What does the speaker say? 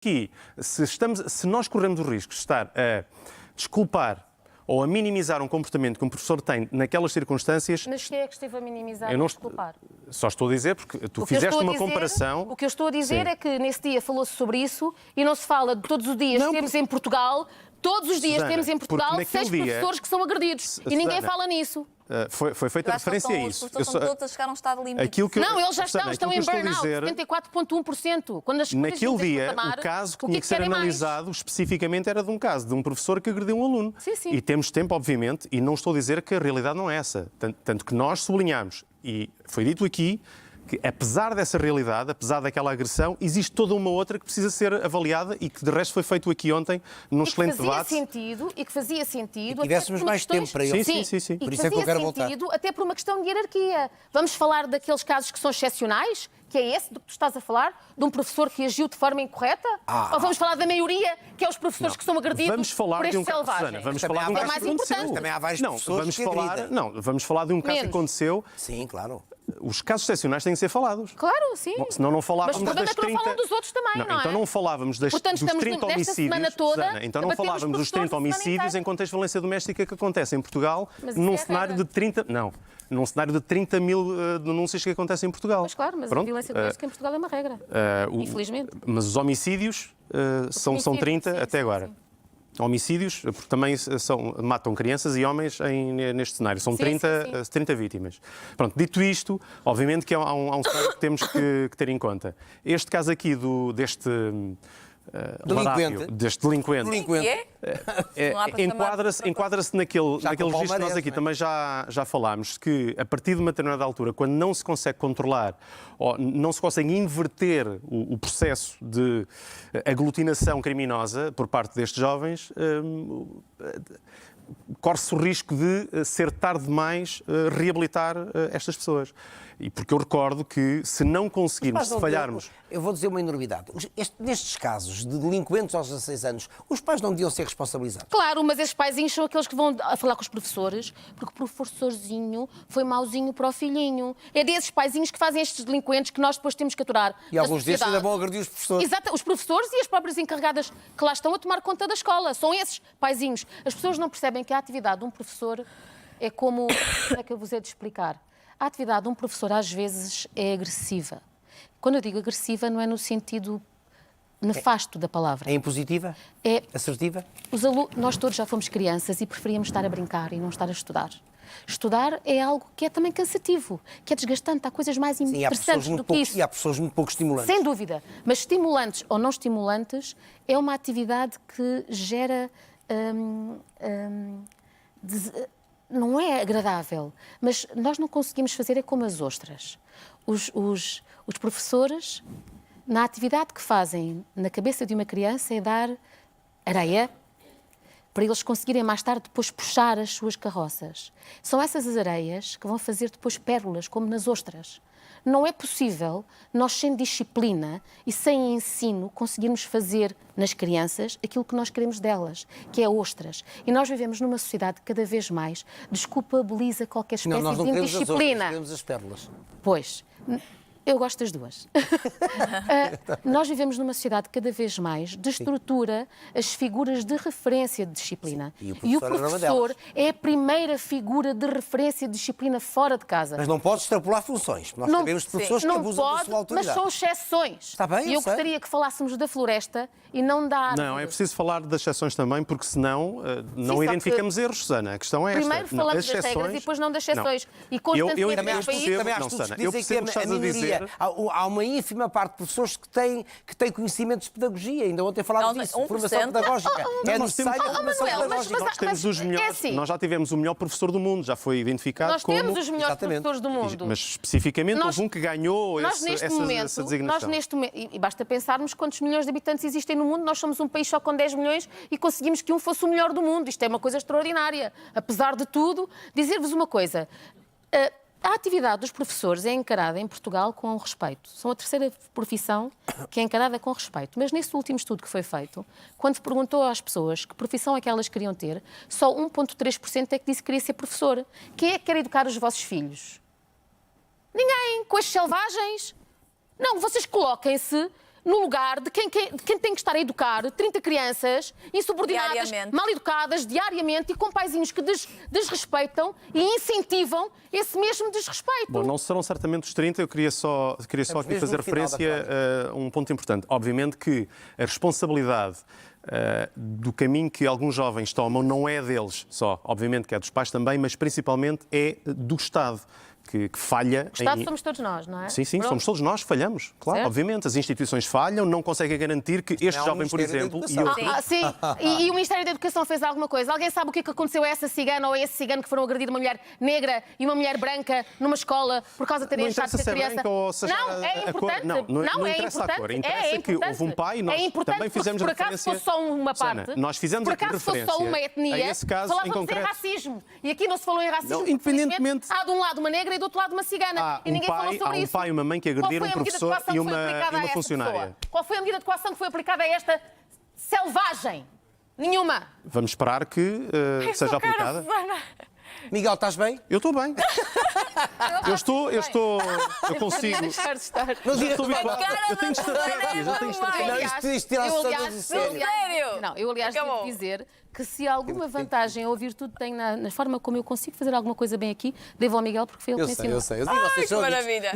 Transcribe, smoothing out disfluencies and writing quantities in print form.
Aqui, se nós corremos o risco de estar a desculpar ou a minimizar um comportamento que um professor tem naquelas circunstâncias... Mas quem é que esteve a minimizar ou a desculpar? Só estou a dizer, porque tu fizeste uma comparação... O que eu estou a dizer Sim. é que nesse dia falou-se sobre isso e não se fala de todos os dias que temos em Portugal... Todos os dias Susana, temos em Portugal 6 professores que são agredidos e ninguém fala nisso. Foi feita referência a isso. Os professores estão todos a chegar a um estado limite. Não, eles já estão em burnout, 74,1%. Quando as coisas naquele dia, patamar, o caso que tinha que ser analisado especificamente era de um caso de um professor que agrediu um aluno. Sim, sim. E temos tempo, obviamente, e não estou a dizer que a realidade não é essa. Tanto que nós sublinhamos, e foi dito aqui, que apesar dessa realidade, apesar daquela agressão, existe toda uma outra que precisa ser avaliada e que de resto foi feito aqui ontem num excelente debate. E que fazia sentido... E tivéssemos mais tempo para ele. Sim. Por isso é que eu quero voltar. Até por uma questão de hierarquia. Vamos falar daqueles casos que são excepcionais, que é esse do que tu estás a falar, de um professor que agiu de forma incorreta? Ou vamos falar da maioria, que é os professores que são agredidos por este selvagem? Vamos falar de um caso que aconteceu. Também há vários professores que agridem. Vamos falar de um caso que aconteceu. Sim, claro. Os casos excepcionais têm que ser falados. Claro, sim. Bom, senão não falávamos das 30... Mas o problema é que não falam dos outros também, não é? Então não falávamos dos 30 homicídios. Toda, então não falávamos dos 30 homicídios em contexto de violência doméstica que acontece em Portugal num cenário de 30... Não. Num cenário de 30 mil denúncias que acontecem em Portugal. Mas claro, mas a violência doméstica em Portugal é uma regra. Infelizmente. Mas os homicídios são 30 sim, até agora. Sim. Homicídios, porque também matam crianças e homens neste cenário. São 30 vítimas. Pronto, dito isto, obviamente que há um cenário que temos que ter em conta. Este caso aqui deste delinquente. Enquadra-se naquele registro que nós aqui também já falámos, que a partir de uma determinada altura, quando não se consegue controlar ou não se consegue inverter o processo de aglutinação criminosa por parte destes jovens, corre-se o risco de ser tarde demais reabilitar estas pessoas. E porque eu recordo que se não conseguirmos, se falharmos... Eu vou dizer uma enormidade. Nestes casos de delinquentes aos 16 anos, os pais não deviam ser responsabilizados. Claro, mas esses paizinhos são aqueles que vão a falar com os professores, porque o professorzinho foi mauzinho para o filhinho. É desses paizinhos que fazem estes delinquentes que nós depois temos que aturar. E alguns desses ainda vão agredir os professores. Exato, os professores e as próprias encarregadas que lá estão a tomar conta da escola. São esses paizinhos. As pessoas não percebem que a atividade de um professor é como... Como é que eu vos hei de explicar? A atividade de um professor, às vezes, é agressiva. Quando eu digo agressiva, não é no sentido nefasto da palavra. É impositiva? É assertiva? Nós todos já fomos crianças e preferíamos estar a brincar e não estar a estudar. Estudar é algo que é também cansativo, que é desgastante. Há coisas mais interessantes do que isso. E há pessoas muito pouco estimulantes. Sem dúvida. Mas estimulantes ou não estimulantes é uma atividade que gera... não é agradável, mas nós não conseguimos fazer é como as ostras. Os professores, na atividade que fazem na cabeça de uma criança, é dar areia para eles conseguirem mais tarde depois puxar as suas carroças. São essas as areias que vão fazer depois pérolas, como nas ostras. Não é possível nós, sem disciplina e sem ensino, conseguirmos fazer nas crianças aquilo que nós queremos delas, que é ostras. E nós vivemos numa sociedade que cada vez mais desculpabiliza qualquer espécie nós não de queremos indisciplina. As ostras, queremos as pérolas. Pois. Eu gosto das duas. Nós vivemos numa sociedade que cada vez mais destrutura as figuras de referência de disciplina. Sim, e o professor é a primeira figura de referência de disciplina fora de casa. Mas não pode extrapolar funções. Nós sabemos de professores que abusam da sua autoridade. Mas são exceções. Está bem, e eu gostaria que falássemos da floresta e não da árvore. Não, é preciso falar das exceções também, porque senão não identificamos erros, Susana. A questão é esta. Primeiro falamos das regras e depois não das exceções. E constantemente também há estudos que dizem que a minoria... Há uma ínfima parte de professores que têm conhecimentos de pedagogia. Ainda ontem falámos disso. Formação pedagógica. É necessária a formação pedagógica. Nós temos os melhores, nós já tivemos o melhor professor do mundo, já foi identificado como... Nós temos os melhores professores do mundo. Mas especificamente houve um que ganhou essa designação. Nós neste momento, e basta pensarmos quantos milhões de habitantes existem no mundo, nós somos um país só com 10 milhões e conseguimos que um fosse o melhor do mundo. Isto é uma coisa extraordinária. Apesar de tudo, dizer-vos uma coisa... A atividade dos professores é encarada em Portugal com respeito. São a terceira profissão que é encarada com respeito. Mas nesse último estudo que foi feito, quando se perguntou às pessoas que profissão é que elas queriam ter, só 1,3% é que disse que queria ser professor. Quem é que quer educar os vossos filhos? Ninguém. Com estes selvagens? Não, vocês coloquem-se no lugar de quem tem que estar a educar 30 crianças insubordinadas, mal educadas, diariamente, e com paizinhos que desrespeitam e incentivam esse mesmo desrespeito. Bom, não serão certamente os 30, eu queria só aqui fazer referência a um ponto importante. Obviamente que a responsabilidade do caminho que alguns jovens tomam não é deles só, obviamente que é dos pais também, mas principalmente é do Estado. Que falha. O Estado somos todos nós, não é? Sim, somos todos nós, falhamos. Claro, certo? Obviamente. As instituições falham, não conseguem garantir que este jovem, por exemplo, e outro... Sim, e o Ministério da Educação fez alguma coisa. Alguém sabe o que aconteceu a essa cigana ou a esse cigano que foram agredir uma mulher negra e uma mulher branca numa escola por causa de terem achado que a criança... Não, é importante. Não interessa a cor. Interessa que houve um pai e nós também fizemos referência... Por acaso fosse só uma parte, nós fizemos por acaso fosse só uma etnia, falávamos em racismo. E aqui não se falou em racismo, independentemente... Há de um lado uma negra e do outro lado uma cigana. Há um pai e uma mãe que agrediram um professor e uma funcionária. Qual foi a medida de coação que foi aplicada a esta selvagem? Nenhuma. Vamos esperar que seja aplicada. Miguel, estás bem? Eu estou bem. Eu consigo. Eu tenho estratégias. Não, isto tens de tirar as todas de sério. Não, eu aliás devo dizer que se alguma vantagem ou virtude tem na forma como eu consigo fazer alguma coisa bem aqui, devo ao Miguel porque foi ele que me ensinou. Eu sei. Que maravilha.